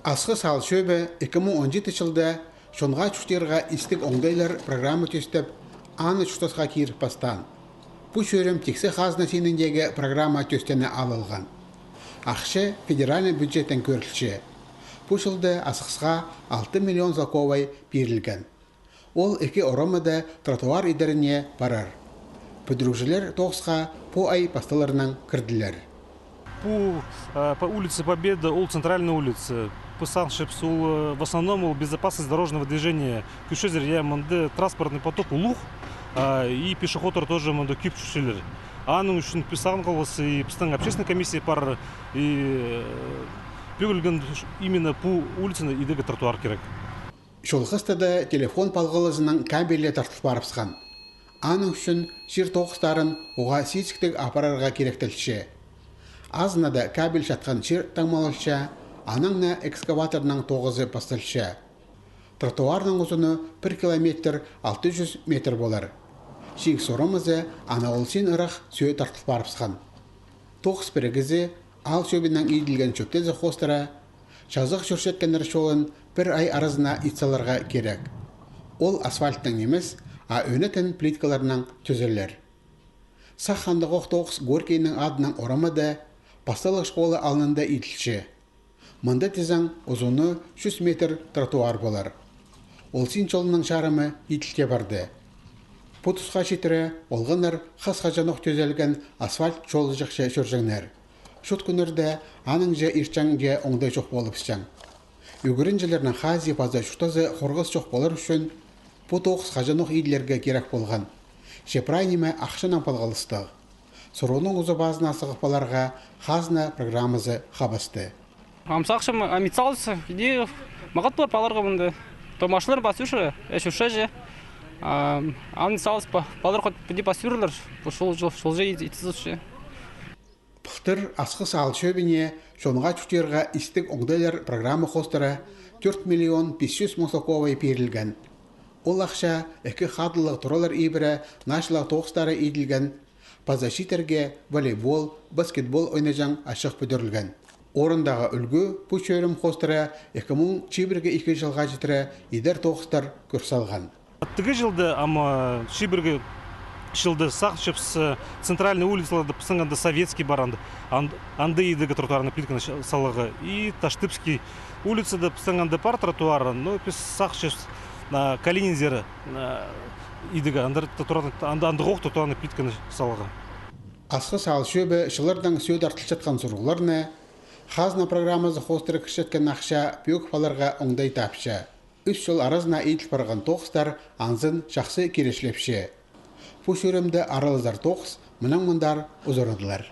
Асқы сал шөбі 2017 жылда шонға чүштерға істік оңдайлар программа төстіп, аны чүштасқа кейіріп бастан. Бұ шөрім тексі қазына сеніндегі программа төстені алылған. Ақшы федеральный бюджеттен көрілші. Бұ жылда асқысқа 6 миллион заковай берілген. Ол екі орамыда тротуар идеріне барар. Пөдірушілер тоғысқа по ай пастыларынан кірділер. По улице Победы, ол центральной улице. В основном безопасность дорожного движения. Күшезер я манды транспортный поток улух и пешеходдар тоже манды кип чушелер. Аның үшін писаған қалысы и пистан общественной комиссии пар и пөгілген именно по улице идеге тротуар керек. Шолғыстады телефон палғылызының кабелі тартып барыпсқан. Аның үшін жер тоғыстарын оға сейсіктік апарарға керектілші. Азынада кабель жатқан жер таңмалылша, анаңна экскаваторның тоғызы бастылша. Тротуарның ұзыны 1 километр 600 метр болар. Шег сорамызы ана олсен ұрық сөй тартып барыпсқан. Тоғыз бірігізі ал сөбінен еділген чөптезі қостыра, жазық жүршеткендер шолын 1 ай арызына итсаларға керек. Ол асфальттың емес, өнетін плиткаларынан түзілер. Саққанды қоқтоғыз Горкейінің адынан орамады, басталық школы алынында етілші. Мында тезің ұзыны 100 метр тротуар болар. Олсин жолының шарымы етілге барды. Бұтысқа жетірі олғыныр қасқа жанық төзелген асфальт жолы жақшы жүржіңнер. Шут күнірді аның жа ирчанге оңдай жоқ болып ішчан. Үгірін жылерінің хази база шутазы қорғыз жоқ болар үшін бұт оғыз қажанық ейлерге керек болған. Шепрайнеме ақшынан палғалыстық. Сұруының ұзы базына сығыпаларға қазына программызы қабасты. Амсақшым амитсалысы, иде мағат бар паларға бұнды. Томашылар басушы, әшуша же. Амитсалыс палар қот бүді басуырлар, шол же етізіші. Пықтыр асқы сал шөбіне шонға чүтерға істік оңдайлар программы қостыра 4 миллион 500 мұсаковай берілген. Ол ақша әкі қадылық тұралар ебірі нашылық тоғыстары еділген, пазашитерге волейбол, баскетбол ойнажан ашық бүдірілген. Орындағы үлгі бұл шөрім қостыра 2002 жылға жетірі едер тоғыстар көрсалған. Тігі жылды, ама шибірге жылды сақ шепс центральный улицаларды пысыңғанда советский баранды. Анды едігі тротуарны плитканы салығы. И Таштыпский улицада пысыңғанда пар тротуары, но пес сақ шепс Калинин зері едігі анды қоқ тротуарны плитканы салығы. Асқы сал шөбі шылырдан сөйд артыл жатқан сұрғыларны, Қазына программазы қостыры кішеткен ақша бөк паларға оңдай тапшы. 3 жыл аразына етіл барған тоқыстар аңзын жақсы керешлепші. Бұл шөрімді аралыздар тоқыс, мұнан мұндар ұзырындылар.